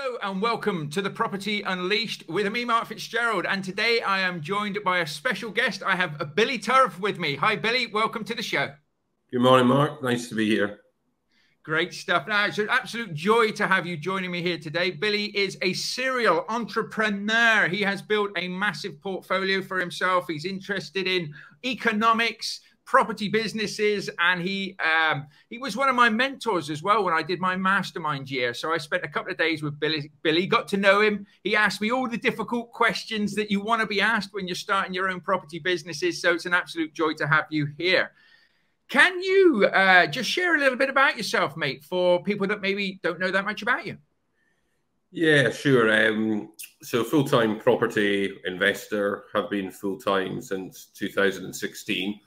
Hello and welcome to the Property Unleashed with me, Mark Fitzgerald. And today I am joined by a special guest. I have Billy Turriff with me. Hi, Billy. Welcome to the show. Good morning, Mark. Nice to be here. Great stuff. Now, it's an absolute joy to have you joining me here today. Billy is a serial entrepreneur. He has built a massive portfolio for himself. He's interested in economics, property businesses, and he was one of my mentors as well when I did my mastermind year. So I spent a couple of days with Billy, got to know him. He asked me all the difficult questions that you want to be asked when you're starting your own property businesses. So it's an absolute joy to have you here. Can you just share a little bit about yourself, mate, for people that maybe don't know that much about you? Yeah, sure. So full-time property investor, have been full-time since 2016.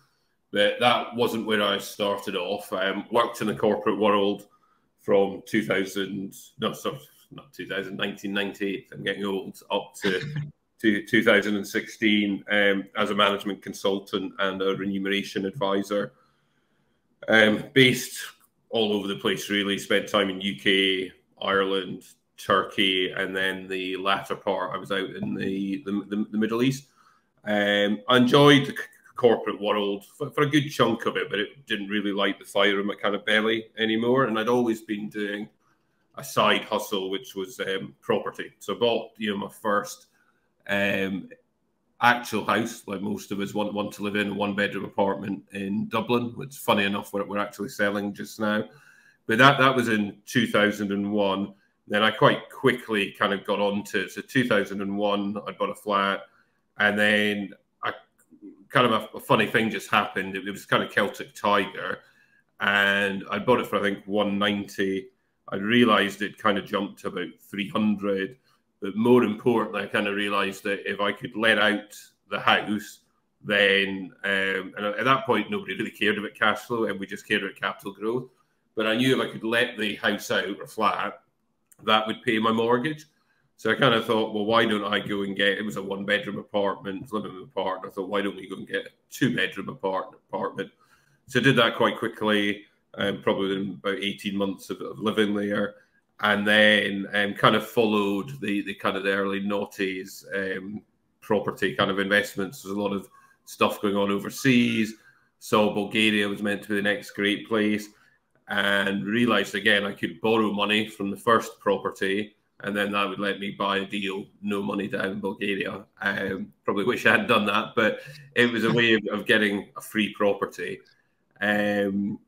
But that wasn't where I started off. I worked in the corporate world from 1998, I'm getting old, up to 2016 as a management consultant and a remuneration advisor. Based all over the place, really. Spent time in UK, Ireland, Turkey, and then the latter part, I was out in the Middle East. I enjoyed the corporate world for a good chunk of it, but it didn't really light the fire in my kind of belly anymore. And I'd always been doing a side hustle, which was property. So I bought, my first actual house, like most of us want to live in, a one-bedroom apartment in Dublin, which, funny enough, we're actually selling just now. But that was in 2001. Then I quite quickly kind of got onto, so 2001, I bought a flat, and then kind of a funny thing just happened. It was kind of Celtic Tiger, and I bought it for, I think, 190. I realized it kind of jumped to about 300. But more importantly, I kind of realized that if I could let out the house, then, and at that point, nobody really cared about cash flow, and we just cared about capital growth. But I knew if I could let the house out or flat, that would pay my mortgage. So I kind of thought, well, why don't I go and get, it was a one-bedroom apartment, living with a partner. I thought, why don't we go and get a two-bedroom apartment? So I did that quite quickly, probably within about 18 months of living there. And then kind of followed the kind of the early noughties property kind of investments. There's a lot of stuff going on overseas. Saw Bulgaria was meant to be the next great place, and realized again I could borrow money from the first property, and then that would let me buy a deal, no money down in Bulgaria. Probably wish I hadn't done that, but it was a way of getting a free property. Then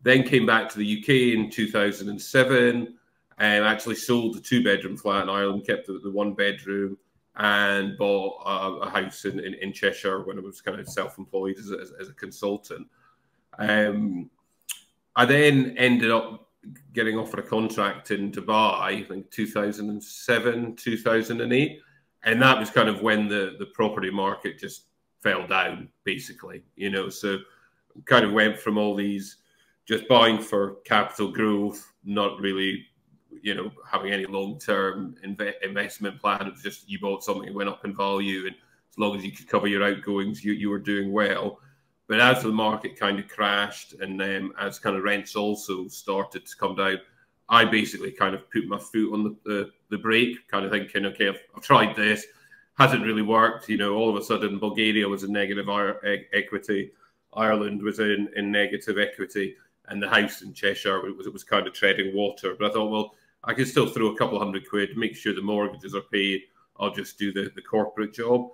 came back to the UK in 2007. Actually sold the two-bedroom flat in Ireland, kept the one-bedroom, and bought a house in Cheshire when I was kind of self-employed as a consultant. I then ended up getting offered a contract in Dubai, I think 2007, 2008. And that was kind of when the property market just fell down, basically, So kind of went from all these just buying for capital growth, not really having any long-term investment plan. It was just you bought something, it went up in value, and as long as you could cover your outgoings, you were doing well. But as the market kind of crashed, and as kind of rents also started to come down, I basically kind of put my foot on the brake, kind of thinking, okay, I've tried this, hasn't really worked. All of a sudden, Bulgaria was in negative equity, Ireland was in negative equity, and the house in Cheshire it was kind of treading water. But I thought, well, I could still throw a couple £100, make sure the mortgages are paid. I'll just do the corporate job.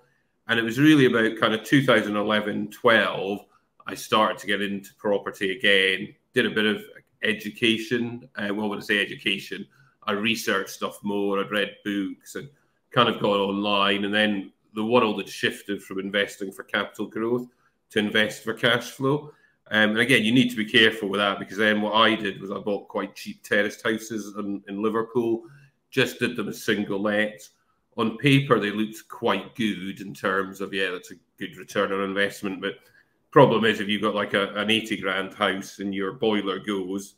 And it was really about kind of 2011, 12, I started to get into property again, did a bit of education. Well, when I say education, I researched stuff more. I'd read books and kind of got online. And then the world had shifted from investing for capital growth to invest for cash flow. And again, you need to be careful with that, because then what I did was I bought quite cheap terraced houses in Liverpool, just did them as single lets. On paper, they looked quite good in terms of, yeah, that's a good return on investment. But problem is, if you've got like an 80 grand house and your boiler goes,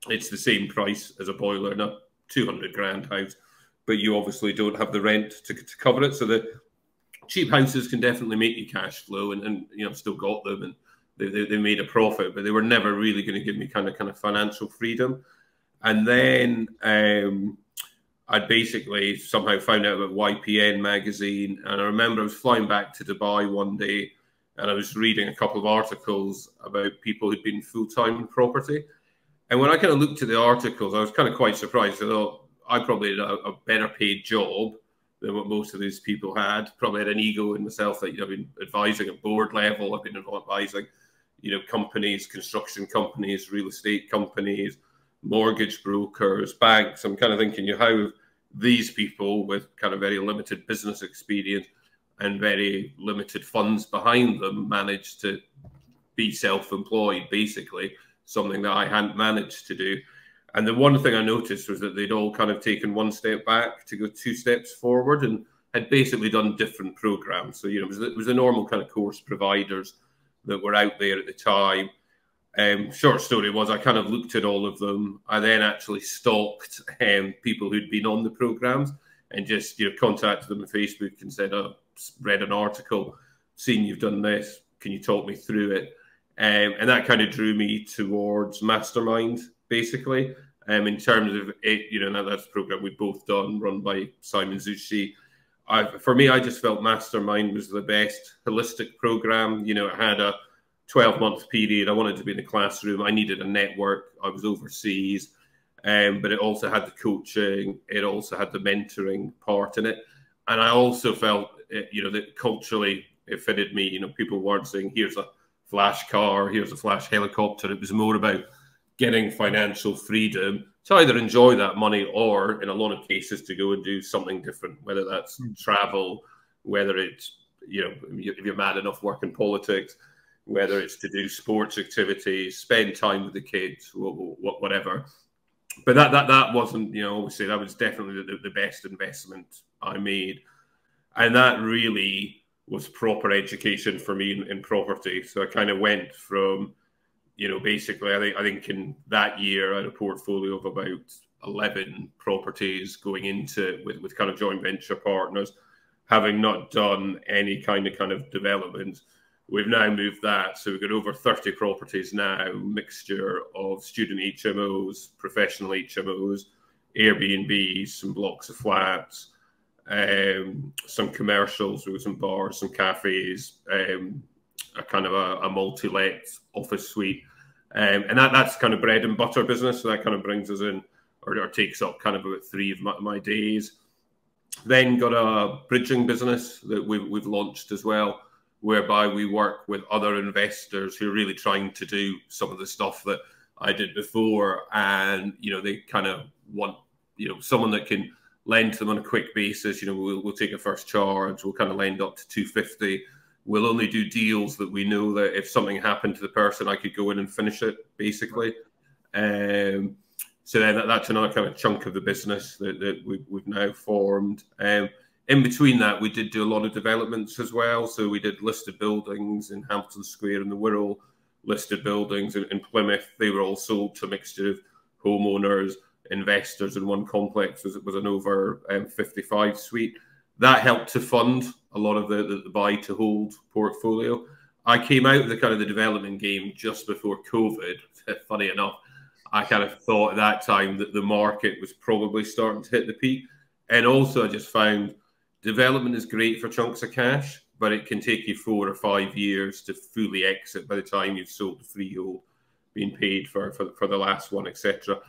it's the same price as a boiler, not 200 grand house, but you obviously don't have the rent to cover it. So the cheap houses can definitely make you cash flow, and still got them, and they made a profit, but they were never really going to give me kind of financial freedom. And then I'd basically somehow found out about YPN magazine. And I remember I was flying back to Dubai one day and I was reading a couple of articles about people who'd been full-time in property. And when I kind of looked at the articles, I was kind of quite surprised. I thought I probably had a better paid job than what most of these people had. Probably had an ego in myself that, I've been advising at board level. I've been advising, companies, construction companies, real estate companies, mortgage brokers, banks. I'm kind of thinking, how these people with kind of very limited business experience and very limited funds behind them managed to be self-employed, basically, something that I hadn't managed to do. And the one thing I noticed was that they'd all kind of taken one step back to go 2 steps forward and had basically done different programs. So, it was the normal kind of course providers that were out there at the time. Short story was I kind of looked at all of them. I then actually stalked people who'd been on the programs and just contacted them on Facebook and said, "Oh, read an article, seen you've done this. Can you talk me through it?" And that kind of drew me towards Mastermind, basically. In terms of it, that's a program we've both done, run by Simon Zucci. For me, I just felt Mastermind was the best holistic program. It had a 12-month period. I wanted to be in the classroom. I needed a network. I was overseas. But it also had the coaching. It also had the mentoring part in it. And I also felt, that culturally it fitted me. People weren't saying, here's a flash car, here's a flash helicopter. It was more about getting financial freedom to either enjoy that money or, in a lot of cases, to go and do something different, whether that's travel, whether it's, if you're mad enough, work in politics, whether it's to do sports activities, spend time with the kids, whatever. But that wasn't, obviously, that was definitely the best investment I made. And that really was proper education for me in property. So I kind of went from, basically, I think in that year I had a portfolio of about 11 properties going into it with kind of joint venture partners, having not done any kind of development. We've now moved that. So we've got over 30 properties now, mixture of student HMOs, professional HMOs, Airbnbs, some blocks of flats, some commercials, with some bars, some cafes, a kind of a multi-let office suite. And that's kind of bread and butter business. So that kind of brings us in, or takes up kind of about 3 of my days. Then got a bridging business that we've launched as well, whereby we work with other investors who are really trying to do some of the stuff that I did before. And, they kind of want, someone that can lend to them on a quick basis. We'll take a first charge. We'll kind of lend up to 250. We'll only do deals that we know that if something happened to the person, I could go in and finish it, basically. So then that's another kind of chunk of the business that we've now formed. In between that, we did do a lot of developments as well. So we did listed buildings in Hampton Square in the Wirral, listed buildings in Plymouth. They were all sold to a mixture of homeowners, investors, and one complex was an over 55 suite. That helped to fund a lot of the buy to hold portfolio. I came out of the kind of the development game just before COVID. Funny enough, I kind of thought at that time that the market was probably starting to hit the peak. And also I just found development is great for chunks of cash, but it can take you 4 or 5 years to fully exit by the time you've sold the freehold, being paid for the last one, etc.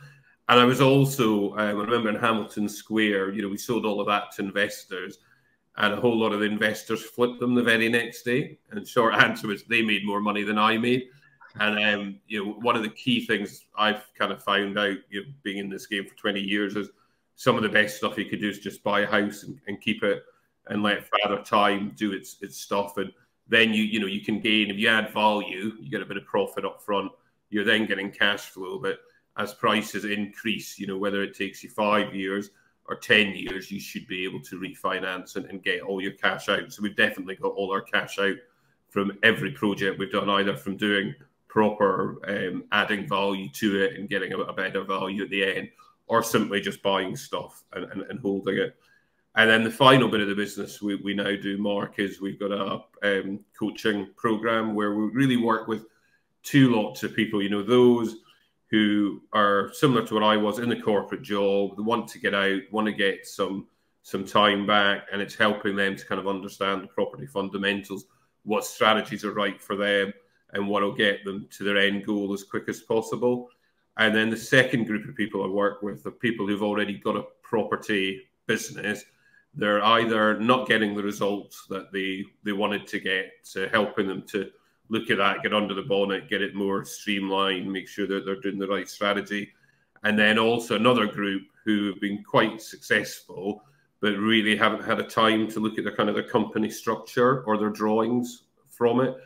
And I was also, I remember in Hamilton Square, we sold all of that to investors, and a whole lot of the investors flipped them the very next day. And the short answer was they made more money than I made. And one of the key things I've kind of found out, being in this game for 20 years, is some of the best stuff you could do is just buy a house and keep it and let Father Time do its stuff. And then you can gain, if you add value, you get a bit of profit up front. You're then getting cash flow. But as prices increase, whether it takes you 5 years or 10 years, you should be able to refinance and get all your cash out. So we've definitely got all our cash out from every project we've done, either from doing proper adding value to it and getting a better value at the end, or simply just buying stuff and holding it. And then the final bit of the business we now do, Mark, is we've got a coaching program where we really work with 2 lots of people. Those who are similar to what I was in the corporate job. They want to get out, want to get some time back, and it's helping them to kind of understand the property fundamentals, what strategies are right for them, and what will get them to their end goal as quick as possible. And then the second group of people I work with are people who've already got a property business. They're either not getting the results that they wanted to get, so helping them to look at that, get under the bonnet, get it more streamlined, make sure that they're doing the right strategy. And then also another group who have been quite successful, but really haven't had a time to look at their company structure or their drawings from it.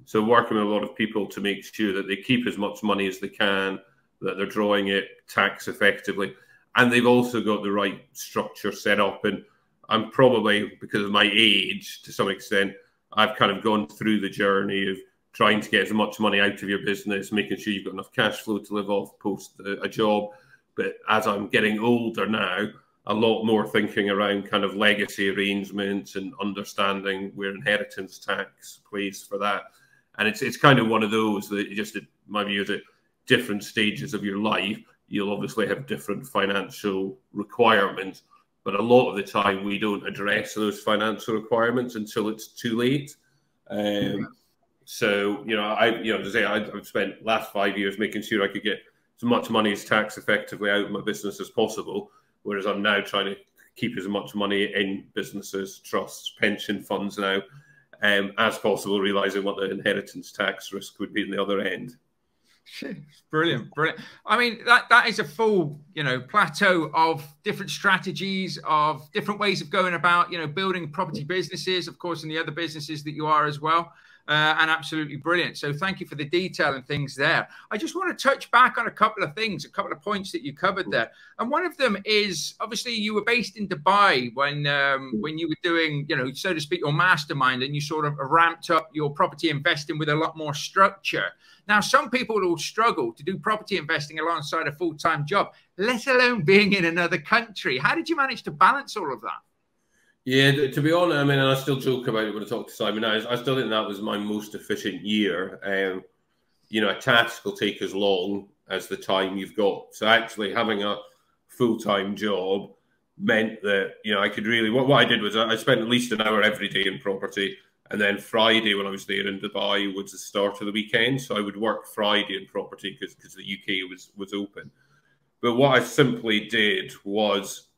So working with a lot of people to make sure that they keep as much money as they can, that they're drawing it tax effectively, and they've also got the right structure set up. And I'm probably, because of my age, to some extent, I've kind of gone through the journey of trying to get as much money out of your business, making sure you've got enough cash flow to live off post a job. But as I'm getting older now, a lot more thinking around kind of legacy arrangements and understanding where inheritance tax plays for that. And it's kind of one of those that just, in my view, is at different stages of your life, you'll obviously have different financial requirements. But a lot of the time, we don't address those financial requirements until it's too late. So, I've spent last 5 years making sure I could get as much money as tax effectively out of my business as possible, whereas I'm now trying to keep as much money in businesses, trusts, pension funds now, as possible, realizing what the inheritance tax risk would be in the other end. Brilliant, brilliant. I mean, that is a full, plateau of different strategies, of different ways of going about, building property businesses, of course, and the other businesses that you are as well. And absolutely brilliant. So thank you for the detail and things there. I just want to touch back on a couple of things, a couple of points that you covered there. And one of them is, obviously, you were based in Dubai when you were doing, so to speak, your mastermind, and you sort of ramped up your property investing with a lot more structure. Now, some people will struggle to do property investing alongside a full-time job, let alone being in another country. How did you manage to balance all of that? Yeah, to be honest, I mean, and I still joke about it when I talk to Simon. I still think that was my most efficient year. A task will take as long as the time you've got. So actually having a full-time job meant that, I could really, what I did was I spent at least an hour every day in property. And then Friday, when I was there in Dubai, was the start of the weekend. So I would work Friday in property because the UK was open. But what I simply did was,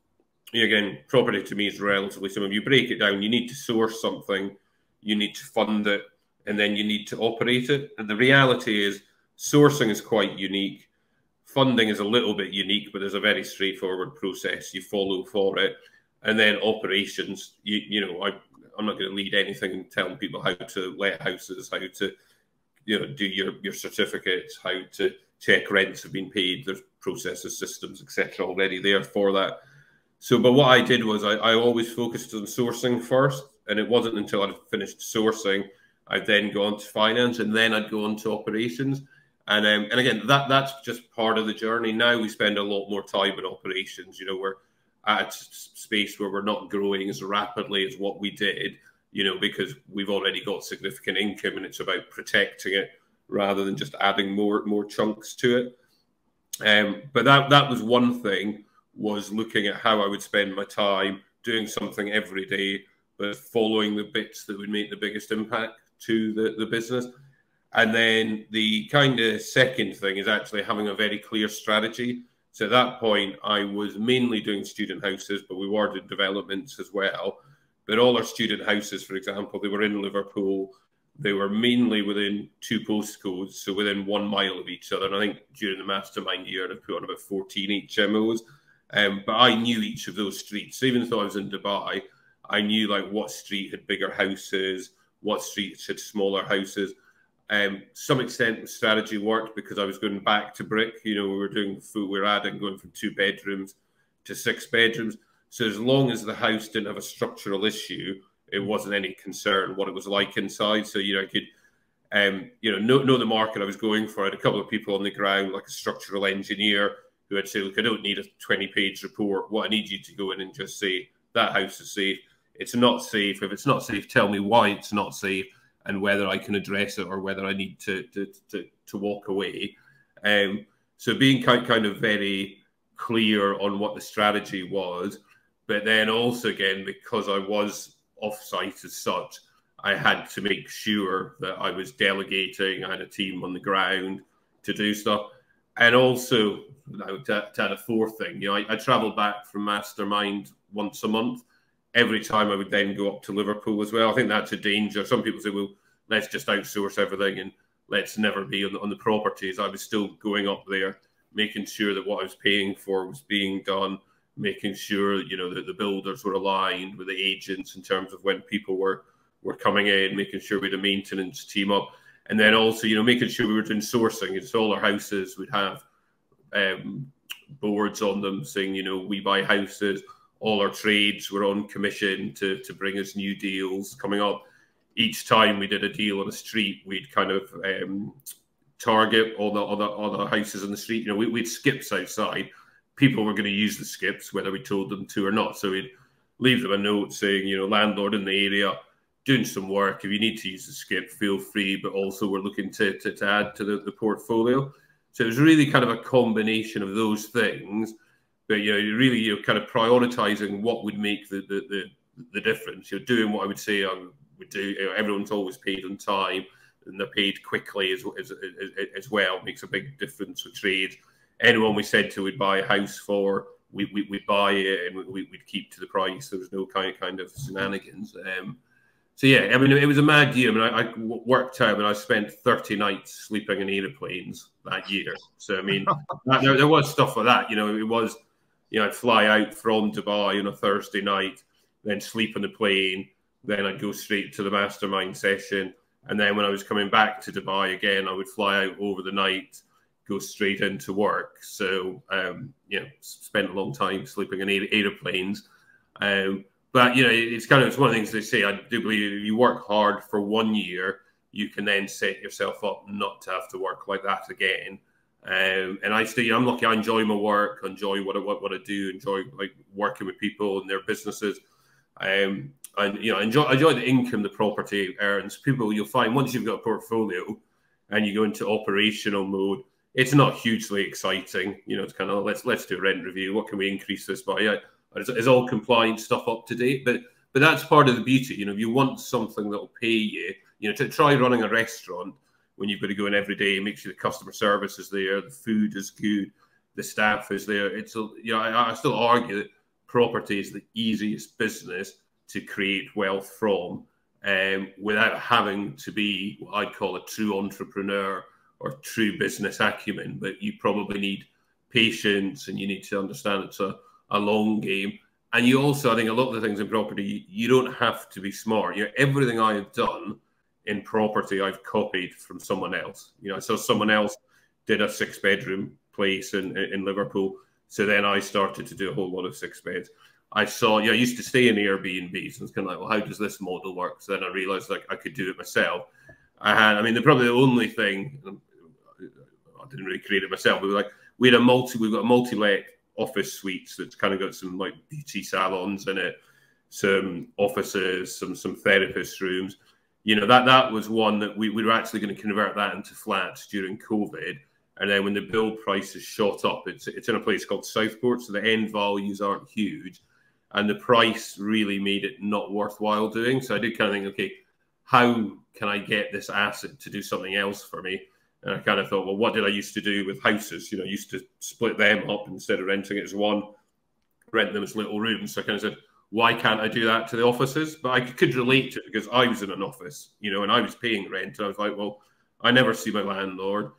again, property to me is relatively simple. You break it down, you need to source something, you need to fund it, and then you need to operate it. And the reality is sourcing is quite unique. Funding is a little bit unique, but there's a very straightforward process you follow for it. And then operations, I'm not going to lead anything and telling people how to let houses, how to, do your certificates, how to check rents have been paid. There's processes, systems, etc. already there for that. So, but what I did was I always focused on sourcing first, and it wasn't until I'd finished sourcing, I'd then go on to finance, and then I'd go on to operations. And again, that's just part of the journey. Now we spend a lot more time in operations. We're at a space where we're not growing as rapidly as what we did, because we've already got significant income, and it's about protecting it rather than just adding more chunks to it. But that was one thing, was looking at how I would spend my time doing something every day, but following the bits that would make the biggest impact to the business. And then the kind of second thing is actually having a very clear strategy. So at that point, I was mainly doing student houses, but we were doing developments as well. But all our student houses, for example, they were in Liverpool. They were mainly within 2 postcodes, so within 1 mile of each other. And I think during the mastermind year, I put on about 14 HMOs. But I knew each of those streets. So even though I was in Dubai, I knew what street had bigger houses, what streets had smaller houses. Some extent the strategy worked because I was going back to brick. We were doing food, we were adding, going from 2 bedrooms to 6 bedrooms. So as long as the house didn't have a structural issue, it wasn't any concern what it was like inside. So, I could, know the market I was going for. I had a couple of people on the ground, like a structural engineer, who I'd say, look, I don't need a 20-page report. What I need you to go in and just say, that house is safe. It's not safe. If it's not safe, tell me why it's not safe and whether I can address it or whether I need to walk away. So being kind of very clear on what the strategy was, but then also, again, because I was off-site as such, I had to make sure that I was delegating. I had a team on the ground to do stuff. And also, to add a fourth thing, you know, I traveled back from Mastermind once a month. Every time I would then go up to Liverpool as well. I think that's a danger. Some people say, well, let's just outsource everything and let's never be on the properties. I was still going up there, making sure that what I was paying for was being done, making sure, you know, that the builders were aligned with the agents in terms of when people were coming in, making sure we had a maintenance team up. And then also, you know, making sure we were doing sourcing. It's all our houses. We'd have boards on them saying, you know, we buy houses. All our trades were on commission to bring us new deals coming up. Each time we did a deal on a street, we'd kind of target all the houses in the street. You know, we'd skips outside. People were going to use the skips, whether we told them to or not. So we'd leave them a note saying, you know, landlord in the area, doing some work. If you need to use the skip, feel free. But also we're looking to add to the portfolio. So it was really kind of a combination of those things. But, you know, you're kind of prioritizing what would make the difference. You're doing what I would say I would do. You know, everyone's always paid on time and they're paid quickly as well. It makes a big difference with trade. Anyone we said to we'd buy a house for, we'd buy it and we'd keep to the price. There was no kind of shenanigans. So, yeah, I mean, it was a mad year. I mean, I worked out and I spent 30 nights sleeping in aeroplanes that year. So, I mean, there was stuff like that. You know, it was, you know, I'd fly out from Dubai on a Thursday night, then sleep on the plane. Then I'd go straight to the mastermind session. And then when I was coming back to Dubai again, I would fly out over the night, go straight into work. So, you know, spent a long time sleeping in aeroplanes. But, you know, it's one of the things they say. I do believe if you work hard for 1 year, you can then set yourself up not to have to work like that again. And I still, you know, I'm lucky. I enjoy my work, enjoy what I do, enjoy like working with people and their businesses. And, you know, enjoy the income the property earns. People, you'll find once you've got a portfolio and you go into operational mode, it's not hugely exciting. You know, it's kind of let's do a rent review. What can we increase this by? Yeah, is all compliant stuff up to date? But that's part of the beauty. You know, if you want something that will pay you, you know, to try running a restaurant when you've got to go in every day, make sure the customer service is there, the food is good, the staff is there. It's, you know, I still argue that property is the easiest business to create wealth from, without having to be what I'd call a true entrepreneur or true business acumen. But you probably need patience and you need to understand it's a long game. And you also, I think a lot of the things in property, you don't have to be smart. You know, everything I have done in property, I've copied from someone else. You know, so someone else did a 6-bedroom place in Liverpool. So then I started to do a whole lot of 6 beds. I saw, you know, I used to stay in Airbnbs and it's kind of like, well, how does this model work? So then I realized like I could do it myself. I mean, probably the only thing, I didn't really create it myself, but we've got a multi-let office suites that's kind of got some like beauty salons in it, some offices, some therapist rooms. You know, that was one that we were actually going to convert that into flats during COVID. And then when the build prices shot up, it's in a place called Southport, so the end values aren't huge. And the price really made it not worthwhile doing. So I did kind of think, okay, how can I get this asset to do something else for me? And I kind of thought, well, what did I used to do with houses? You know, I used to split them up instead of renting it as one, rent them as little rooms. So I kind of said, why can't I do that to the offices? But I could relate to it because I was in an office, you know, and I was paying rent. And I was like, well, I never see my landlord.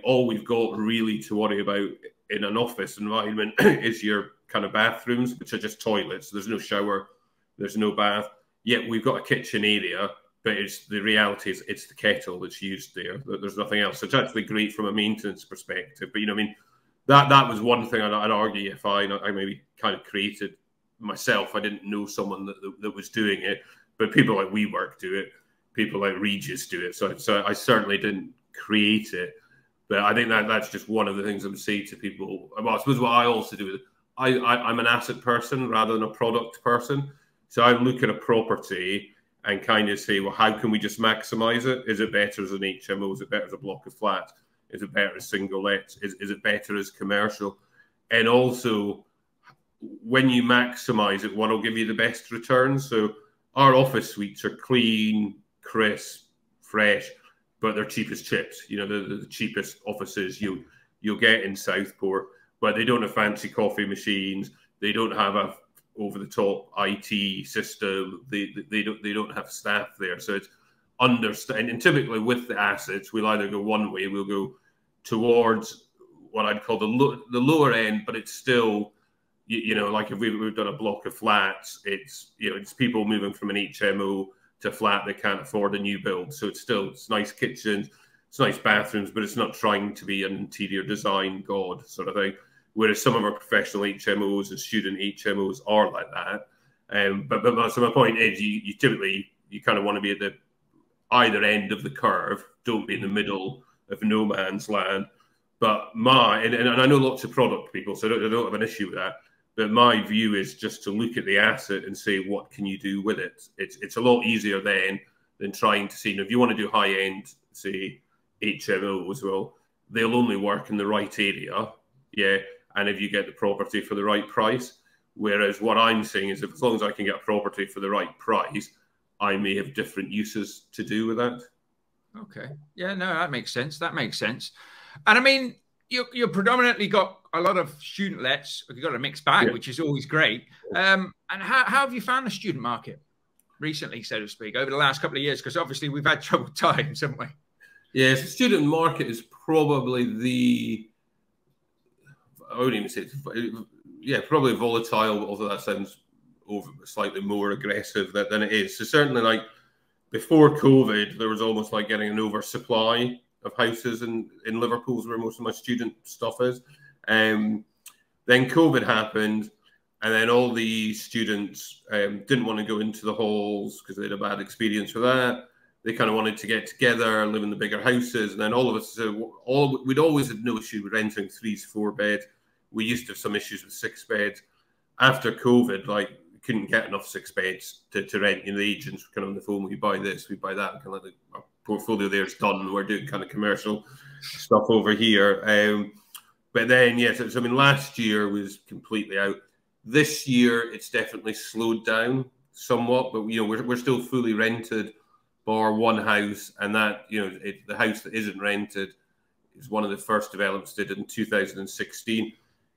All we've got really to worry about in an office environment is your kind of bathrooms, which are just toilets. There's no shower, there's no bath. Yet we've got a kitchen area, but the reality is it's the kettle that's used there. There's nothing else. So it's actually great from a maintenance perspective. But, you know, I mean, that was one thing I'd argue if I maybe kind of created myself. I didn't know someone that was doing it, but people like WeWork do it. People like Regis do it. So I certainly didn't create it. But I think that's just one of the things I would say to people. Well, I suppose what I also do is I'm an asset person rather than a product person. So I look at a property and kind of say, well, how can we just maximize it? Is it better as an HMO? Is it better as a block of flats? Is it better as single let? Is it better as commercial? And also, when you maximize it, what will give you the best returns? So our office suites are clean, crisp, fresh, but they're cheap as chips. You know, the cheapest offices you'll get in Southport, but they don't have fancy coffee machines. They don't have a over-the-top IT system. They don't have staff there. So it's understand. And typically with the assets, we'll either go one way, we'll go towards what I'd call the lower end, but it's still, you know, like if we've done a block of flats, it's, you know, it's people moving from an HMO to a flat they can't afford a new build. So it's nice kitchens, it's nice bathrooms, but it's not trying to be an interior design god sort of thing. Whereas some of our professional HMOs and student HMOs are like that. But so my point is, you typically, you kind of want to be at the either end of the curve. Don't be in the middle of no man's land. But and I know lots of product people, so I don't have an issue with that. But my view is just to look at the asset and say, what can you do with it? It's a lot easier than trying to see. You know, if you want to do high end, say HMOs, well, they'll only work in the right area, yeah. And if you get the property for the right price. Whereas what I'm saying is, as long as I can get a property for the right price, I may have different uses to do with that. Okay. Yeah, no, that makes sense. That makes sense. And I mean, you're predominantly got a lot of student lets. You've got a mixed bag, which is always great. And how have you found the student market recently, so to speak, over the last couple of years? Because obviously we've had troubled times, haven't we? Yes, the student market is probably I wouldn't even say probably volatile, although that sounds slightly more aggressive than it is. So certainly, like before COVID, there was almost like getting an oversupply of houses in Liverpool, where most of my student stuff is. Then COVID happened, and then all the students didn't want to go into the halls because they had a bad experience with that. They kind of wanted to get together, live in the bigger houses, and then all of us, we'd always had no issue with renting 3 to 4 beds. We used to have some issues with 6 beds. After COVID, like, couldn't get enough 6 beds to rent. You know, the agents were kind of on the phone, we buy this, we buy that. Kind of like our portfolio there's done. We're doing kind of commercial stuff over here. But then, yes, I mean, last year was completely out. This year, it's definitely slowed down somewhat, but, you know, we're still fully rented, bar one house, and that, you know, the house that isn't rented is one of the first developments did in 2016.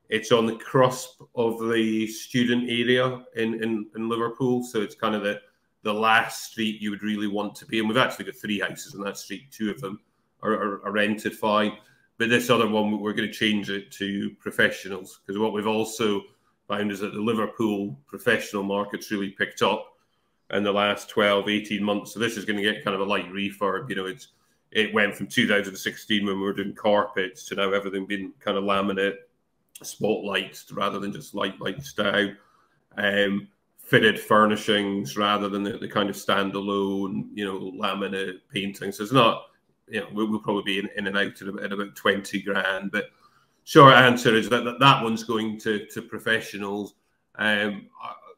It's on the cusp of the student area in Liverpool, so it's kind of the last street you would really want to be. And we've actually got 3 houses on that street. 2 of them are rented fine, but this other one, we're going to change it to professionals, because what we've also found is that the Liverpool professional market's really picked up in the last 12, 18 months. So this is going to get kind of a light refurb. You know, it went from 2016 when we were doing carpets to now everything being kind of laminate, spotlights rather than just lights down, fitted furnishings rather than the kind of standalone, you know, laminate painting. So it's not, you know, we'll probably be in and out at about 20 grand. But short answer is that one's going to professionals.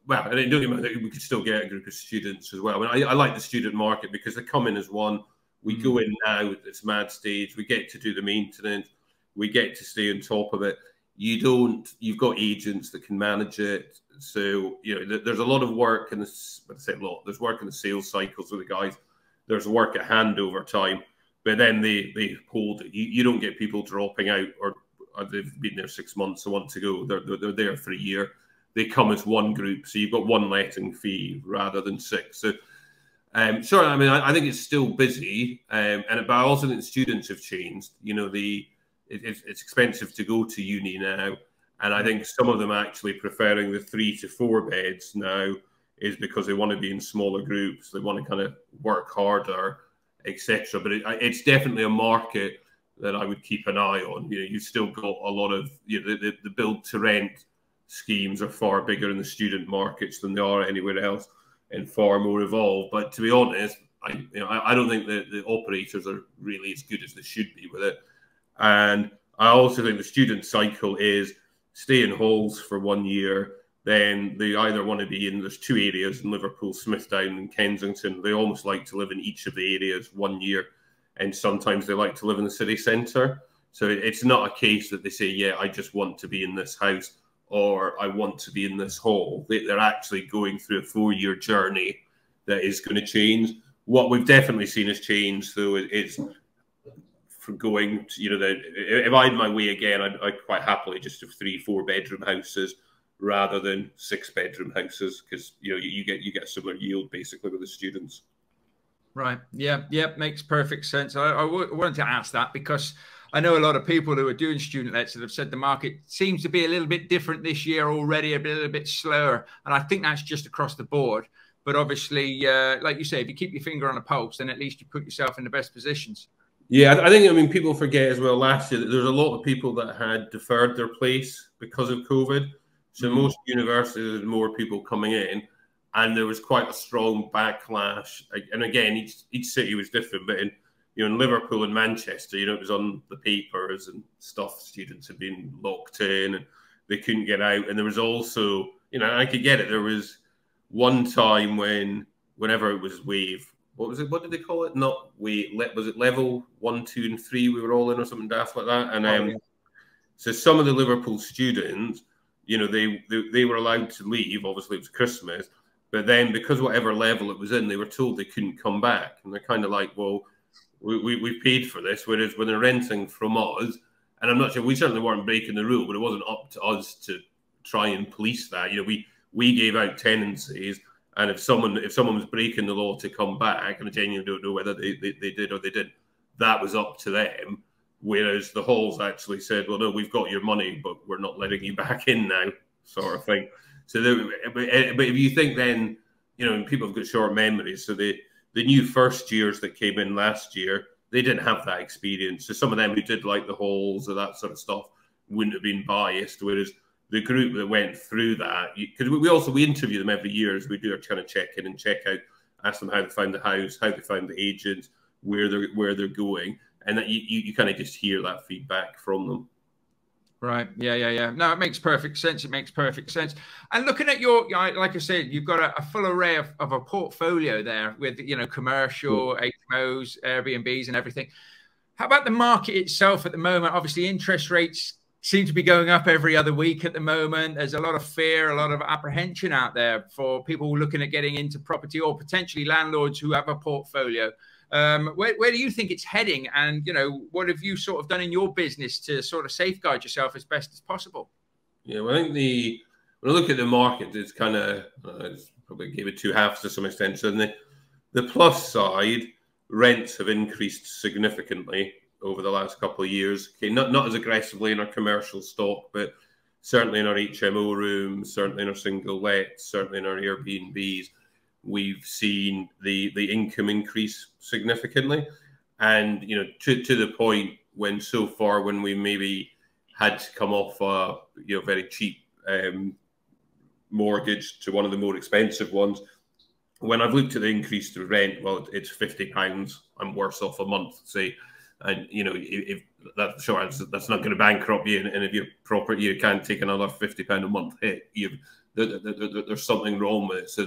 Well, and don't get me wrong, we could still get a group of students as well. I mean, I like the student market because they come in as one. We go in now at this mad stage. We get to do the maintenance. We get to stay on top of it. You've got agents that can manage it. So, you know, there's a lot of work in this, but I say a lot, there's work in the sales cycles with the guys. There's work at handover time, but then they hold it. You don't get people dropping out or they've been there 6 months and want to go. They're there for a year. They come as one group. So you've got one letting fee rather than 6. So, sure, I mean, I think it's still busy. But I also think the students have changed. You know, it's expensive to go to uni now. And I think some of them actually preferring the 3 to 4 beds now is because they want to be in smaller groups. They want to kind of work harder, etc. But it's definitely a market that I would keep an eye on. You know, you've still got a lot of, you know, the build to rent schemes are far bigger in the student markets than they are anywhere else and far more evolved. But to be honest, I don't think the operators are really as good as they should be with it. And I also think the student cycle is stay in halls for 1 year. Then they either want to be in, there's 2 areas in Liverpool, Smithdown and Kensington. They almost like to live in each of the areas 1 year. and sometimes they like to live in the city centre. So it's not a case that they say, yeah, I just want to be in this house or I want to be in this hall. They're actually going through a 4-year journey that is going to change. What we've definitely seen has changed, though, is from going to, you know, if I had my way again, I'd quite happily just have 3-4 bedroom houses rather than 6 bedroom houses, because, you know, you get a similar yield basically with the students. Right. Yeah. Yeah. Makes perfect sense. I wanted to ask that because I know a lot of people who are doing student lets that have said the market seems to be a little bit different this year already, a little bit slower. And I think that's just across the board. But obviously, like you say, if you keep your finger on the pulse, then at least you put yourself in the best positions. Yeah, I think, I mean, people forget as well last year that there's a lot of people that had deferred their place because of COVID. So most universities had more people coming in, and there was quite a strong backlash. And again, each city was different, but in, you know, in Liverpool and Manchester, you know, it was on the papers and stuff. Students had been locked in and they couldn't get out. And there was also, you know, I could get it. There was one time whenever it was wave, what was it? What did they call it? Not wave. Was it level 1, 2, and 3? We were all in or something daft like that. And so some of the Liverpool students, you know, they were allowed to leave. Obviously, it was Christmas. But then because whatever level it was in, they were told they couldn't come back. And they're kind of like, well, we paid for this. Whereas when they're renting from us, and I'm not sure, we certainly weren't breaking the rule, but it wasn't up to us to try and police that. You know, we gave out tenancies. And if someone was breaking the law to come back, and I genuinely don't know whether they did or they didn't, that was up to them. Whereas the halls actually said, well, no, we've got your money, but we're not letting you back in now, sort of thing. So, but if you think then, you know, people have got short memories. So the new first years that came in last year, they didn't have that experience. So some of them who did like the halls or that sort of stuff wouldn't have been biased, whereas the group that went through that, because we interview them every year as we do our kind of check in and check out, ask them how they found the house, how they found the agents, where they're going, and that you kind of just hear that feedback from them. Right. Yeah. No, it makes perfect sense. It makes perfect sense. And looking at your, like I said, you've got a full array of a portfolio there with, you know, commercial, HMOs, Airbnbs and everything. How about the market itself at the moment? Obviously, interest rates seem to be going up every other week at the moment. There's a lot of fear, a lot of apprehension out there for people looking at getting into property, or potentially landlords who have a portfolio. Where do you think it's heading? And, you know, what have you sort of done in your business to sort of safeguard yourself as best as possible? Yeah, well, I think when I look at the market, it's kind of, it's probably gave it two halves to some extent. So the plus side, rents have increased significantly over the last couple of years. Okay, not as aggressively in our commercial stock, but certainly in our HMO rooms, certainly in our single lets, certainly in our Airbnbs, we've seen the income increase significantly. And, you know, to the point when so far when we maybe had to come off a, you know, very cheap mortgage to one of the more expensive ones, when I've looked at the increase to rent, well, it's £50. I'm worse off a month, say. And, you know, if that's sure, that's not going to bankrupt you. And if your property, you can't take another £50 a month hit. There's something wrong with it. So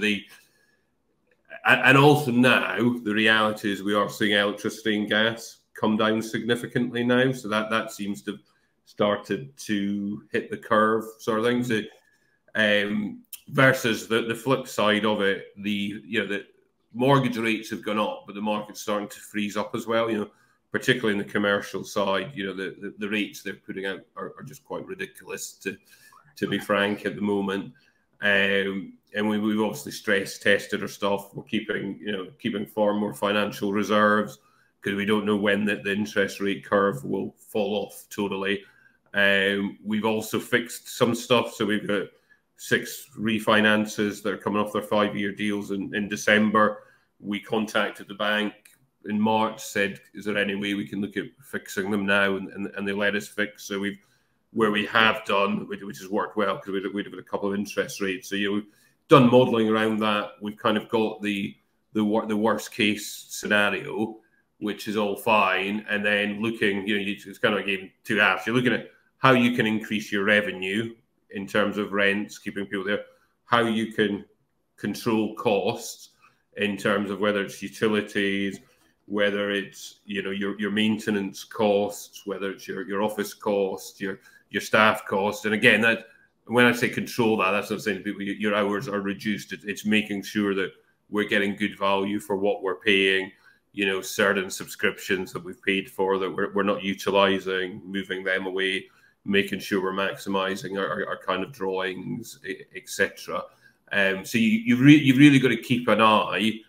and also now the reality is we are seeing electricity and gas come down significantly now. So that seems to have started to hit the curve, sort of thing. So versus the flip side of it, the mortgage rates have gone up, but the market's starting to freeze up as well. You know, particularly in the commercial side, you know, the rates they're putting out are just quite ridiculous, to be frank, at the moment. And we've obviously stress tested our stuff. We're keeping far more financial reserves because we don't know when the interest rate curve will fall off totally. We've also fixed some stuff. So we've got 6 refinances that are coming off their 5-year deals in December. We contacted the bank in March, said, is there any way we can look at fixing them now? And they let us fix. So where we have done, which has worked well, because we'd have a couple of interest rates. So, you know, we've done modelling around that. We've kind of got the worst case scenario, which is all fine. And then looking, you know, it's kind of like game 2 halves. You're looking at how you can increase your revenue in terms of rents, keeping people there, how you can control costs in terms of whether it's utilities, whether it's your maintenance costs, whether it's your office costs, your staff costs. And again, that when I say control that's not saying to people your hours are reduced. It's making sure that we're getting good value for what we're paying. Certain subscriptions that we've paid for that we're not utilizing, moving them away, making sure we're maximizing our kind of drawings, etc. So you've really got to keep an eye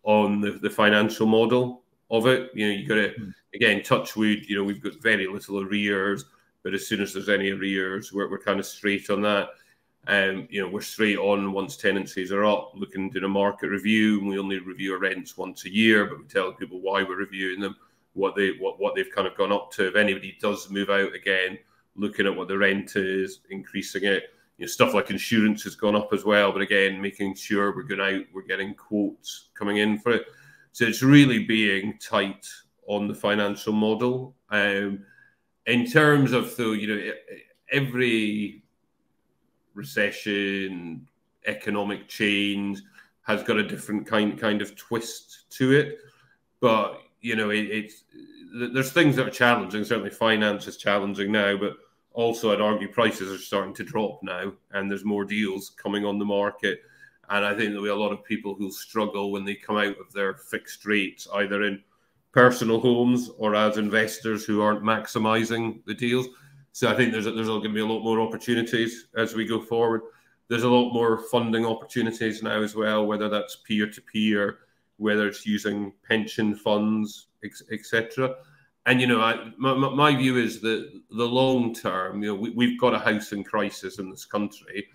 on the financial model of it. You got to, again, touch wood, we've got very little arrears, but as soon as there's any arrears, we're kind of straight on that. We're straight on once tenancies are up, looking at a market review, and we only review our rents once a year, but we tell people why we're reviewing them, what they've kind of gone up to. If anybody does move out, again, looking at what the rent is, increasing it. Stuff like insurance has gone up as well, but again, making sure we're going out, we're getting quotes coming in for it. So it's really being tight on the financial model. In terms of, though, every recession, economic change has got a different kind of twist to it. But there's things that are challenging. Certainly, finance is challenging now, but also I'd argue prices are starting to drop now, and there's more deals coming on the market. And I think there'll be a lot of people who'll struggle when they come out of their fixed rates, either in personal homes or as investors who aren't maximising the deals. So I think there's going to be a lot more opportunities as we go forward. There's a lot more funding opportunities now as well, whether that's peer-to-peer, whether it's using pension funds, etc. And, my view is that the long term, we've got a housing crisis in this country.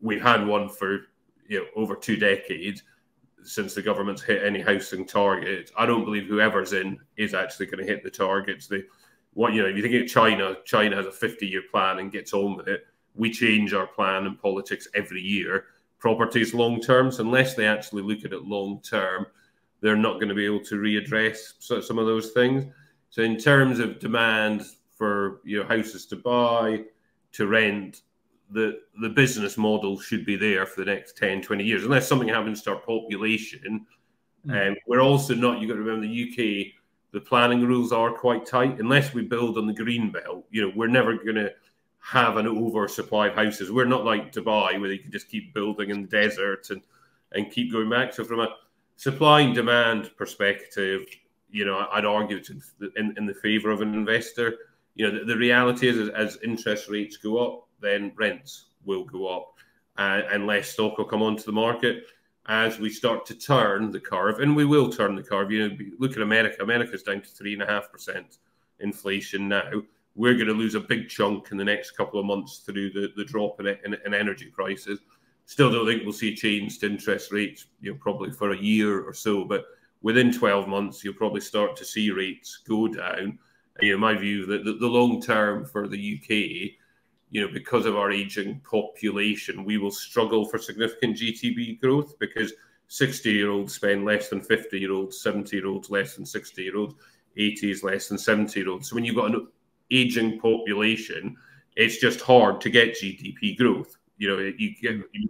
We've had one for, over 2 decades since the government's hit any housing targets. I don't believe whoever's in is actually going to hit the targets. If you think of China has a 50-year plan and gets on with it. We change our plan in politics every year. Properties long term, so unless they actually look at it long term, they're not going to be able to readdress some of those things. So in terms of demand for houses to buy, to rent, the business model should be there for the next 10, 20 years, unless something happens to our population. And we're also not, you've got to remember, the UK, the planning rules are quite tight. Unless we build on the green belt, we're never going to have an oversupply of houses. We're not like Dubai, where you can just keep building in the desert and keep going back. So from a supply and demand perspective, I'd argue it's in the favour of an investor. The reality is, as interest rates go up, then rents will go up, and less stock will come onto the market. As we start to turn the curve, and we will turn the curve, look at America. America's down to 3.5% inflation now. We're going to lose a big chunk in the next couple of months through the drop in energy prices. Still don't think we'll see a change to interest rates, probably for a year or so, but within 12 months, you'll probably start to see rates go down. My view that the long term for the UK, because of our aging population, we will struggle for significant GDP growth, because 60-year-olds spend less than 50-year-olds, 70-year-olds less than 60-year-olds, 80s less than 70-year-olds. So when you've got an aging population, it's just hard to get GDP growth. You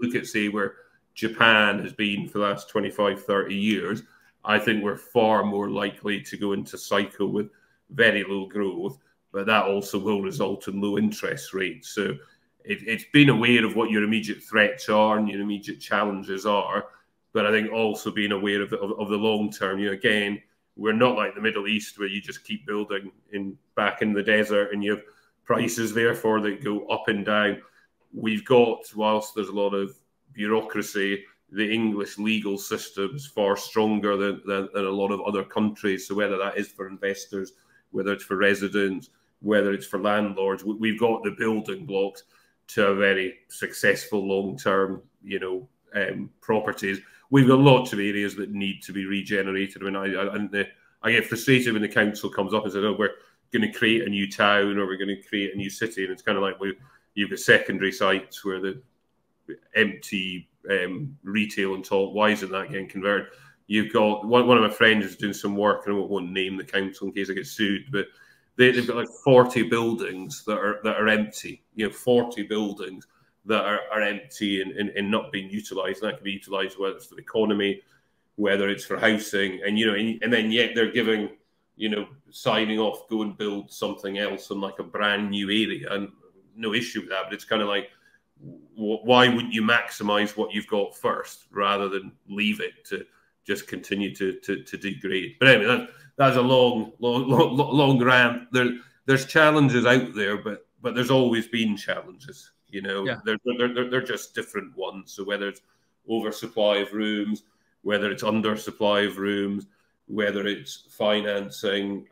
look at, say, where Japan has been for the last 25, 30 years, I think we're far more likely to go into cycle with very low growth, but that also will result in low interest rates. So it's being aware of what your immediate threats are and your immediate challenges are, but I think also being aware of the long term. Again, we're not like the Middle East, where you just keep building back in the desert and you have prices therefore that go up and down. We've got, whilst there's a lot of bureaucracy, the English legal system is far stronger than a lot of other countries. So whether that is for investors, whether it's for residents, whether it's for landlords, we've got the building blocks to a very successful long-term, properties. We've got lots of areas that need to be regenerated. I mean, I get frustrated when the council comes up and says, "Oh, we're going to create a new town, or we're going to create a new city," and it's kind of like you've got secondary sites where the empty retail on top. Why isn't that getting converted? You've got one of my friends is doing some work, and I won't name the council in case I get sued, but they've got like 40 buildings that are empty. 40 buildings that are empty and not being utilised. And that can be utilised whether it's for the economy, whether it's for housing, and and then yet they're giving, signing off, go and build something else in like a brand new area, and no issue with that. But it's kind of like, why wouldn't you maximize what you've got first rather than leave it to just continue to degrade? But anyway, that's a long rant. There's challenges out there, but there's always been challenges. They're just different ones. So whether it's oversupply of rooms, whether it's undersupply of rooms, whether it's financing,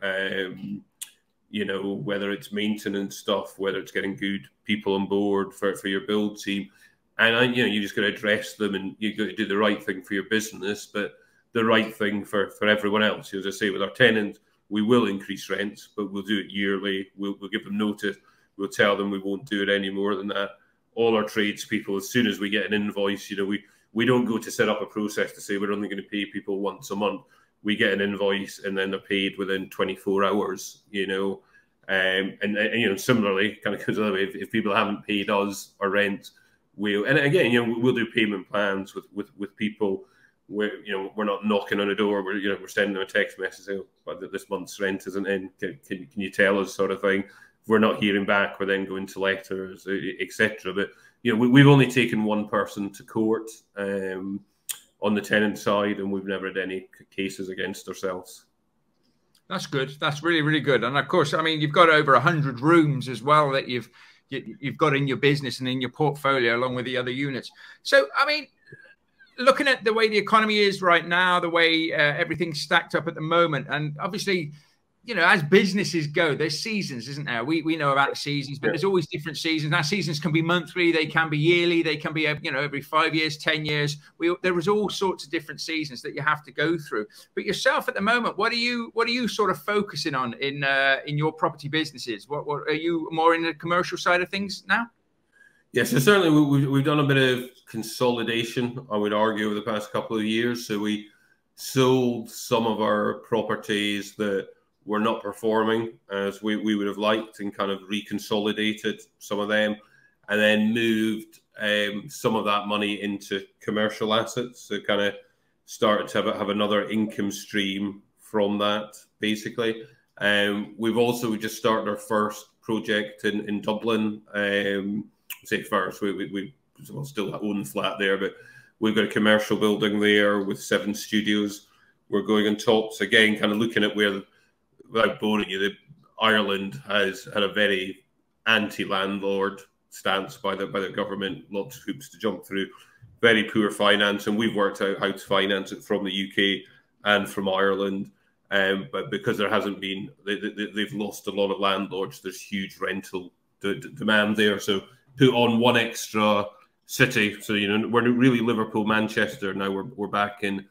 whether it's maintenance stuff, whether it's getting good people on board for your build team, and you just got to address them, and you got to do the right thing for your business, but the right thing for everyone else. As I say, with our tenants, we will increase rents, but we'll do it yearly. We'll give them notice. We'll tell them we won't do it any more than that. All our tradespeople, as soon as we get an invoice, we don't go to set up a process to say we're only going to pay people once a month. We get an invoice and then they're paid within 24 hours, and similarly, kind of goes the other way. If people haven't paid us our rent, we'll do payment plans with people where, we're not knocking on a door. We're sending them a text message saying, well, this month's rent isn't in. Can you tell us, sort of thing. If we're not hearing back, we're then going to letters, etc. But we've only taken one person to court on the tenant side, and we've never had any cases against ourselves. That's good. That's really, really good. And of course, I mean, you've got over 100 rooms as well that you've got in your business and in your portfolio, along with the other units. So, I mean, looking at the way the economy is right now, the way everything's stacked up at the moment, and obviously, as businesses go, there's seasons, isn't there? We know about the seasons, but there's always different seasons. Now, seasons can be monthly, they can be yearly, they can be, every 5 years, 10 years. There is all sorts of different seasons that you have to go through. But yourself at the moment, what are you sort of focusing on in your property businesses? What are you more in the commercial side of things now? Yes, so certainly we've done a bit of consolidation, I would argue, over the past couple of years. So we sold some of our properties that were not performing as we would have liked, and kind of reconsolidated some of them, and then moved some of that money into commercial assets. So kind of started to have another income stream from that, basically. We've just started our first project in Dublin. Say first, we still own the flat there, but we've got a commercial building there with 7 studios. We're going on top. So again, kind of looking at where, without boring you, Ireland has had a very anti-landlord stance by the government, lots of hoops to jump through, very poor finance, and we've worked out how to finance it from the UK and from Ireland. But because there hasn't been, they've lost a lot of landlords, there's huge rental demand there. So put on one extra city. So, we're really Liverpool, Manchester. Now we're back in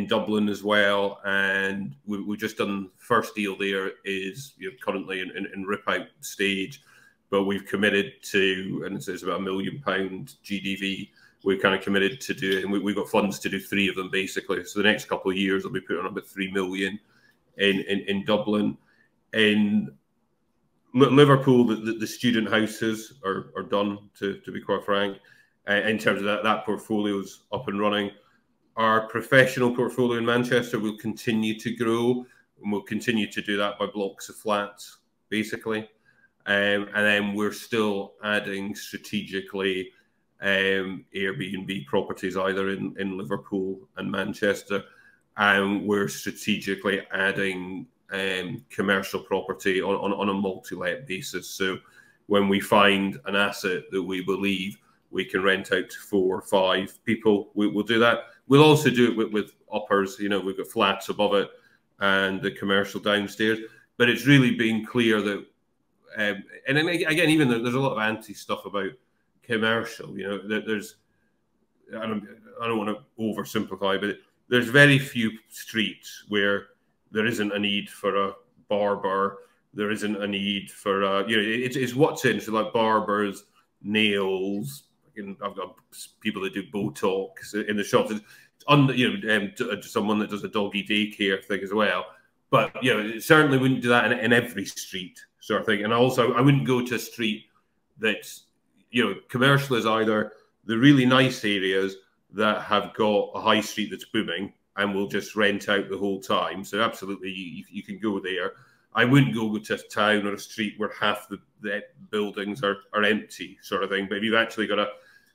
Dublin as well. And we've just done first deal there is currently in rip out stage, but we've committed to, and it's about £1 million GDV. We've kind of committed to do it, and we've got funds to do 3 of them basically. So the next couple of years I'll be putting on about 3 million in Dublin. In Liverpool, the student houses are done, to be quite frank. In terms of that portfolio's up and running. Our professional portfolio in Manchester will continue to grow, and we'll continue to do that by blocks of flats, basically. And then we're still adding strategically Airbnb properties either in Liverpool and Manchester, and we're strategically adding commercial property on a multi-let basis. So when we find an asset that we believe we can rent out to 4 or 5 people, we'll do that. We'll also do it with uppers. We've got flats above it and the commercial downstairs. But it's really being clear that, and then again, even there's a lot of anti stuff about commercial. There's, I don't want to oversimplify, but there's very few streets where there isn't a need for a barber. There isn't a need for it's what's in. So like barbers, nails. I've got people that do Botox in the shops. It's someone that does a doggy daycare thing as well. But certainly wouldn't do that in every street, sort of thing. And also, I wouldn't go to a street that's commercial is either the really nice areas that have got a high street that's booming, and we'll just rent out the whole time. So absolutely, you can go there. I wouldn't go to a town or a street where half the buildings are empty, sort of thing. But if you've actually got a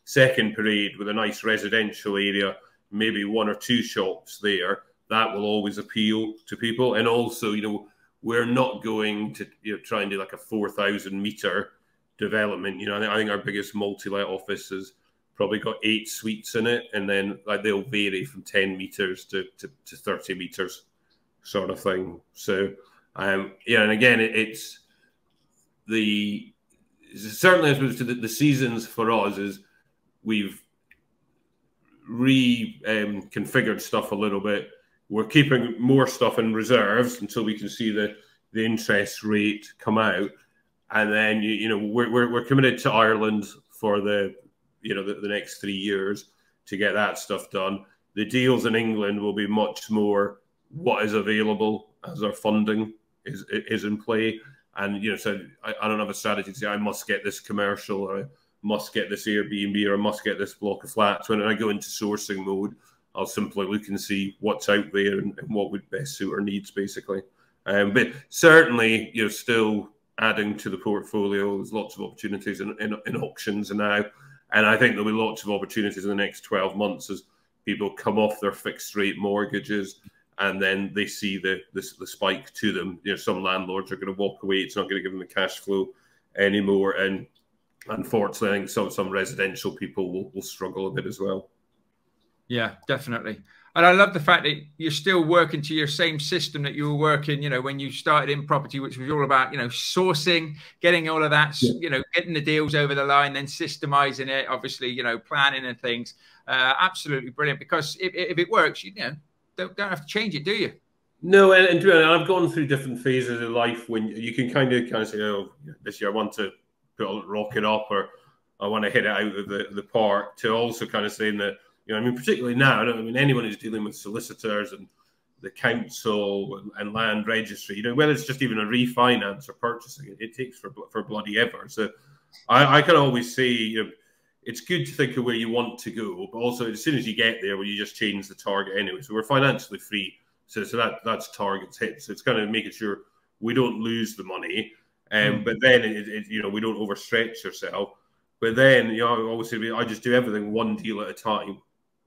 second parade with a nice residential area, maybe 1 or 2 shops there, that will always appeal to people. And also, you know, we're not going to, you know, try and do like a 4,000 meter development. You know, I think our biggest multi-let office has probably got 8 suites in it, and then like they'll vary from 10 meters to 30 meters, sort of thing. So, yeah, and again, it's certainly as opposed to the seasons for us is we've reconfigured stuff a little bit. We're keeping more stuff in reserves until we can see the interest rate come out, and then you know we're committed to Ireland for the next 3 years to get that stuff done. The deals in England will be much more what is available as our funding is in play, and you know, so I don't have a strategy to say I must get this commercial, or I must get this Airbnb, or I must get this block of flats. When I go into sourcing mode, I'll simply look and see what's out there and what would best suit our needs, basically. But certainly, you know, still adding to the portfolio. There's lots of opportunities in auctions now, and I think there'll be lots of opportunities in the next 12 months as people come off their fixed rate mortgages, and then they see the spike to them. You know, some landlords are going to walk away. It's not going to give them the cash flow anymore, and unfortunately, I think some residential people will struggle a bit as well. Yeah, definitely. And I love the fact that you're still working to your same system that you were working, you know, when you started in property, which was all about, you know, sourcing, getting all of that, you know, getting the deals over the line, then systemizing it, obviously, you know, planning and things. Absolutely brilliant, because if it works, you know, don't have to change it, do you? No, and I've gone through different phases of life when you can kind of say, oh, this year I want to put a rocket up, or I want to hit it out of the park, to also kind of saying that, you know, I mean, particularly now, I mean, anyone who's dealing with solicitors and the council and land registry, you know, whether it's just even a refinance or purchasing, it takes for bloody ever. So I can always say, you know, it's good to think of where you want to go, but also as soon as you get there, well, you just change the target anyway. So we're financially free. So that's targets hit. So it's kind of making sure we don't lose the money. But then, you know, we don't overstretch yourself. But then, you know, obviously, I just do everything one deal at a time.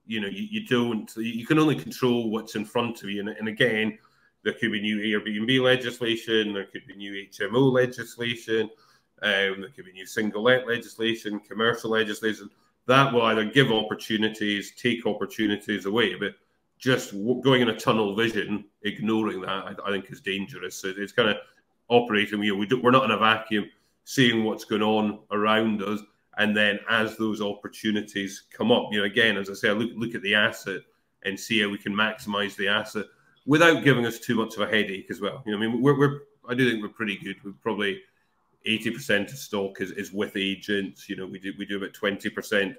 You know, you can only control what's in front of you. And again, there could be new Airbnb legislation, there could be new HMO legislation, there could be new single-let legislation, commercial legislation. That will either give opportunities, take opportunities away. But just going in a tunnel vision, ignoring that, I think is dangerous. So it's kind of operating, you know, we're not in a vacuum, seeing what's going on around us. And then as those opportunities come up, you know, again, as I say, I look at the asset and see how we can maximize the asset without giving us too much of a headache as well. You know, I mean, I do think we're pretty good. We're probably 80% of stock is with agents. You know, we do about 20%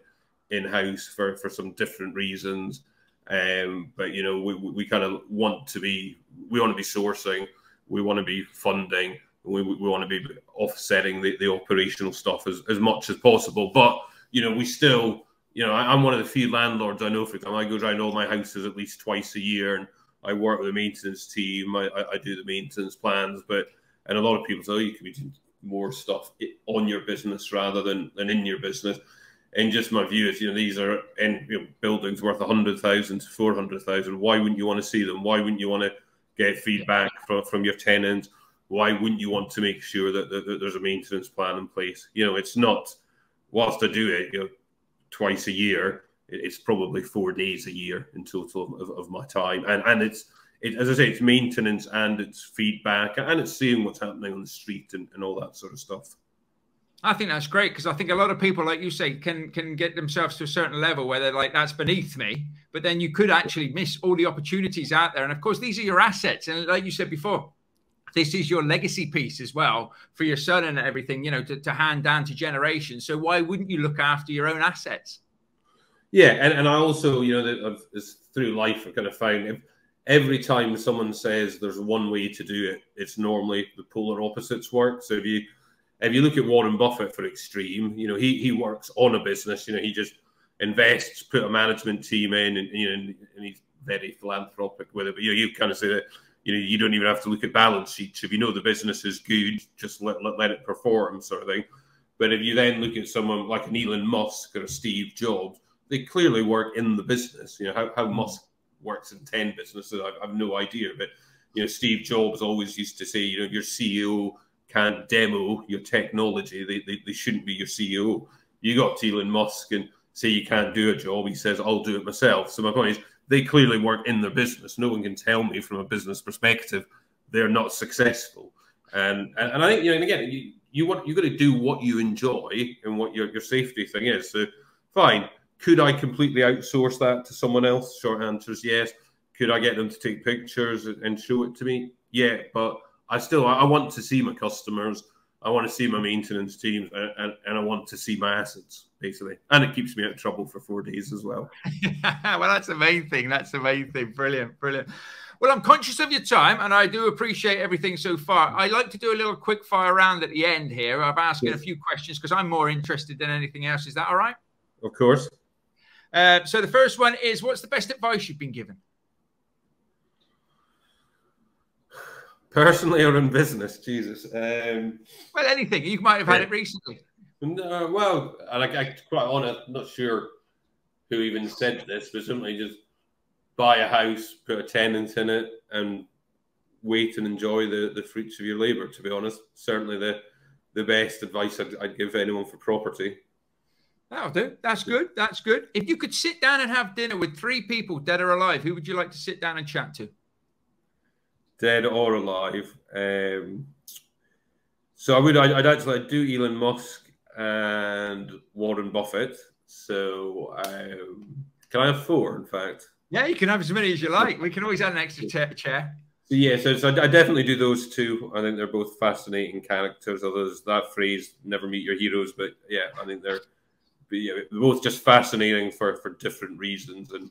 in-house for some different reasons. But you know, we kind of want to be sourcing, we want to be funding. We want to be offsetting the operational stuff as much as possible. But, you know, we still, you know, I'm one of the few landlords I know, for example, I go around all my houses at least twice a year, and I work with the maintenance team. I do the maintenance plans, and a lot of people say, oh, you can be doing more stuff on your business rather than in your business. And just my view is, you know, these are buildings worth 100,000 to 400,000. Why wouldn't you want to see them? Why wouldn't you want to get feedback from your tenants? Why wouldn't you want to make sure that there's a maintenance plan in place? You know, it's not, whilst I do it, you know, twice a year, it's probably 4 days a year in total of my time. And as I say, it's maintenance and it's feedback and it's seeing what's happening on the street and all that sort of stuff. I think that's great, because I think a lot of people, like you say, can get themselves to a certain level where they're like, that's beneath me. But then you could actually miss all the opportunities out there. And of course, these are your assets. And like you said before, this is your legacy piece as well for your son and everything, you know, to hand down to generations. So why wouldn't you look after your own assets? Yeah. And I also, you know, through life, I've kind of found every time someone says there's one way to do it, it's normally the polar opposites work. So if you look at Warren Buffett for extreme, you know, he works on a business, you know, he just invests, put a management team in, and you know, and he's very philanthropic with it. But you kind of say that you don't even have to look at balance sheets. If you know the business is good, just let it perform, sort of thing. But if you then look at someone like an Elon Musk or a Steve Jobs, they clearly work in the business. How Musk works in 10 businesses, I've no idea. But Steve Jobs always used to say, your CEO can't demo your technology. They shouldn't be your CEO. You got to Elon Musk and say you can't do a job. He says, I'll do it myself. So my point is, they clearly work in their business. No one can tell me from a business perspective they're not successful. And I think, and again, you got to do what you enjoy and what your safety thing is. So fine. Could I completely outsource that to someone else? Short answer is yes. Could I get them to take pictures and show it to me? Yeah, but I want to see my customers. I want to see my maintenance teams, and I want to see my assets, basically. And it keeps me out of trouble for 4 days as well. Well, that's the main thing. That's the main thing. Brilliant, brilliant. Well, I'm conscious of your time, and I do appreciate everything so far. I like to do a little quick fire round at the end here. I've asked a few questions because I'm more interested than anything else. Is that all right? Of course. So the first one is, what's the best advice you've been given? Personally or in business? Jesus. Well, anything. You might have had it recently. No, well, I quite honest, I'm not sure who even said this, but simply just buy a house, put a tenant in it, and wait and enjoy the fruits of your labour, to be honest. Certainly the best advice I'd give anyone for property. That'll do. That's good. That's good. If you could sit down and have dinner with 3 people, dead or alive, who would you like to sit down and chat to? Dead or alive. So I'd do Elon Musk and Warren Buffett. So can I have 4, in fact? Yeah, you can have as many as you like. We can always add an extra chair. Yeah, so I definitely do those 2. I think they're both fascinating characters. Although that phrase, never meet your heroes. But yeah, I think they're both just fascinating for different reasons, and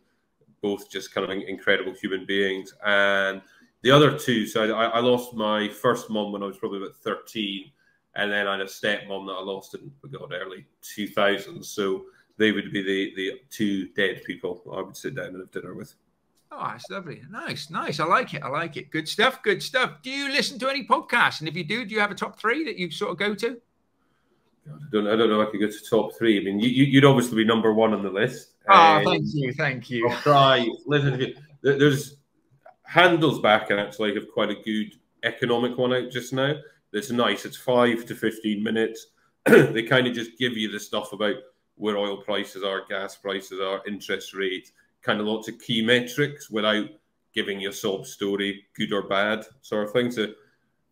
both just kind of incredible human beings. And the other 2, so I lost my first mum when I was probably about 13, and then I had a stepmom that I lost in early 2000s. So they would be the 2 dead people I would sit down and have dinner with. Oh, that's lovely. Nice, nice. I like it. I like it. Good stuff. Good stuff. Do you listen to any podcasts? And if you do you have a top 3 that you sort of go to? God, I don't know if I could go to top 3. I mean, you'd obviously be number 1 on the list. Oh, thank you. Thank you. I'll try. Listen, there's Handelsbacken actually have quite a good economic one out just now. It's nice. It's 5 to 15 minutes. They kind of just give you the stuff about where oil prices are, gas prices are, interest rates, kind of lots of key metrics without giving you a sob story, good or bad sort of thing. So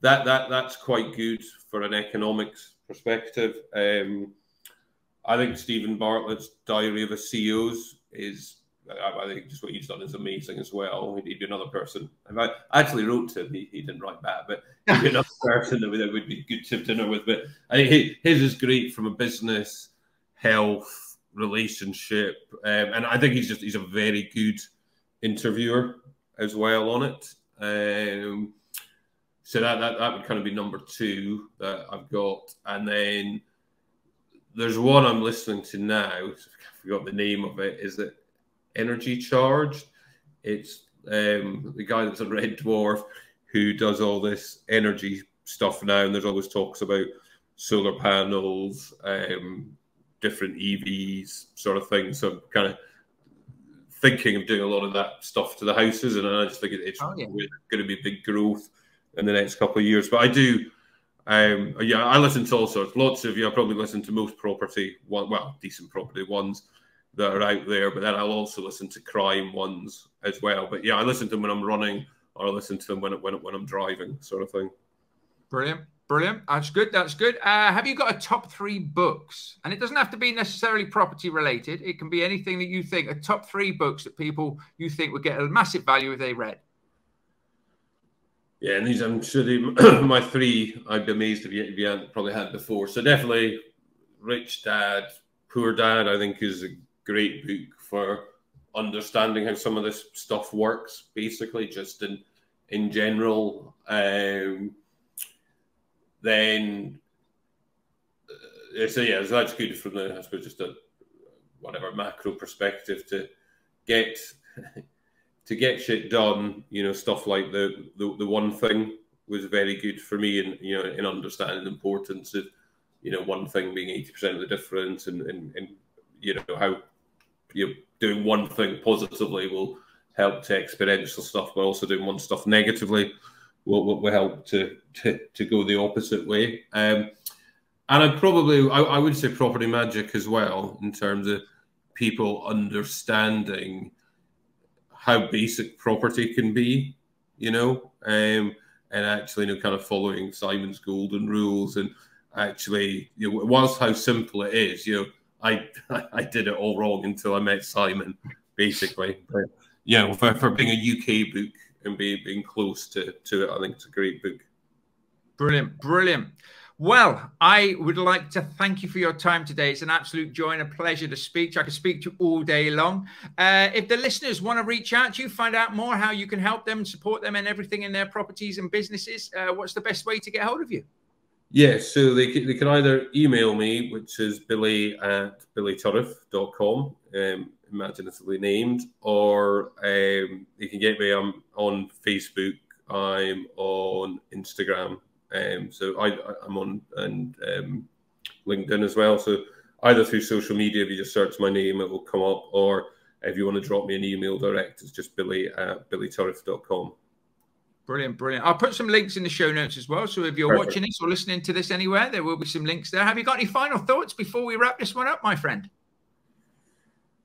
that's quite good for an economics perspective. I think Stephen Bartlett's Diary of a CEO's is, I think just what he's done is amazing as well. He'd be another person. I actually wrote to him. He didn't write back, but he'd be another person that would be good to have dinner with. But I think his is great from a business, health, relationship, and I think he's a very good interviewer as well on it. So that would kind of be number 2 that I've got, and then there's one I'm listening to now. I forgot the name of it. Is it Energy Charged? It's the guy that's on Red Dwarf who does all this energy stuff now, and there's always talks about solar panels, different EVs sort of thing. So I'm kind of thinking of doing a lot of that stuff to the houses, and I just think it's going to be big growth in the next couple of years. But I do, I listen to all sorts. Lots of I probably listen to most decent property ones that are out there, but then I'll also listen to crime ones as well. But yeah, I listen to them when I'm running, or I listen to them when I'm driving, sort of thing. Brilliant. Brilliant. That's good. That's good. Have you got a top 3 books? And it doesn't have to be necessarily property related. It can be anything that you think, a top 3 books that people you think would get a massive value if they read. Yeah, and these, I'm sure my 3, I'd be amazed if you hadn't probably had before. So definitely Rich Dad, Poor Dad, I think is a great book for understanding how some of this stuff works, basically, just in general. Then, so yeah, that's good from the, I suppose, just a whatever macro perspective to get to get shit done, you know, stuff like the one thing was very good for me, and you know, in understanding the importance of, you know, one thing being 80% of the difference, and you know, how you know, doing one thing positively will help to exponential stuff, but also doing one stuff negatively will help to go the opposite way. And I would say property magic as well, in terms of people understanding how basic property can be, you know, and actually, you know, kind of following Simon's golden rules, and actually, you know, whilst how simple it is, you know, I did it all wrong until I met Simon, basically. But, you know, for being a UK book and being close to it, I think it's a great book. Brilliant, brilliant. Well, I would like to thank you for your time today. It's an absolute joy and a pleasure to speak to you. I could speak to you all day long. If the listeners want to reach out to you, find out more how you can help them, support them and everything in their properties and businesses, what's the best way to get hold of you? Yeah, so they can either email me, which is billy@billyturriff.com, imaginatively named, or you can get me on Facebook, I'm on Instagram, so I'm on LinkedIn as well. So either through social media, if you just search my name, it will come up, or if you want to drop me an email direct, it's just billy@billyturriff.com. Brilliant, brilliant. I'll put some links in the show notes as well. So if you're watching this or listening to this anywhere, there will be some links there. Have you got any final thoughts before we wrap this one up, my friend?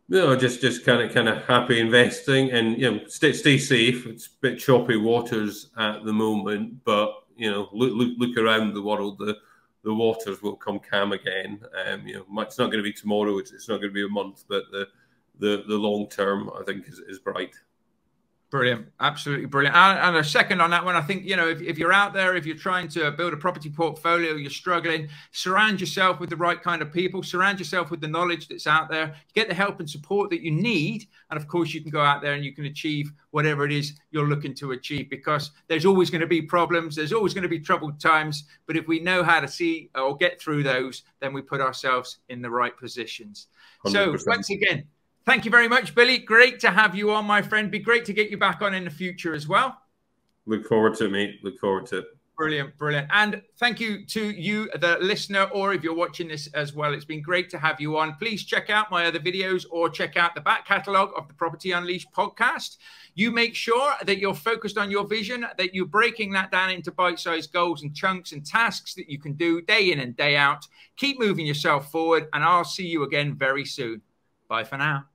No, just kind of happy investing, and you know, stay safe. It's a bit choppy waters at the moment, but you know, look around the world. The waters will come calm again. You know, it's not going to be tomorrow. It's not going to be a month, but the long term, I think, is bright. Brilliant. Absolutely brilliant. And a second on that one, I think, you know, if you're out there, if you're trying to build a property portfolio, you're struggling, surround yourself with the right kind of people, surround yourself with the knowledge that's out there, get the help and support that you need. And of course, you can go out there and you can achieve whatever it is you're looking to achieve, because there's always going to be problems. There's always going to be troubled times. But if we know how to see or get through those, then we put ourselves in the right positions. 100%. So once again, thank you very much, Billy. Great to have you on, my friend. Be great to get you back on in the future as well. Look forward to it, mate. Look forward to it. Brilliant, brilliant. And thank you to you, the listener, or if you're watching this as well. It's been great to have you on. Please check out my other videos or check out the back catalogue of the Property Unleashed podcast. You make sure that you're focused on your vision, that you're breaking that down into bite-sized goals and chunks and tasks that you can do day in and day out. Keep moving yourself forward, and I'll see you again very soon. Bye for now.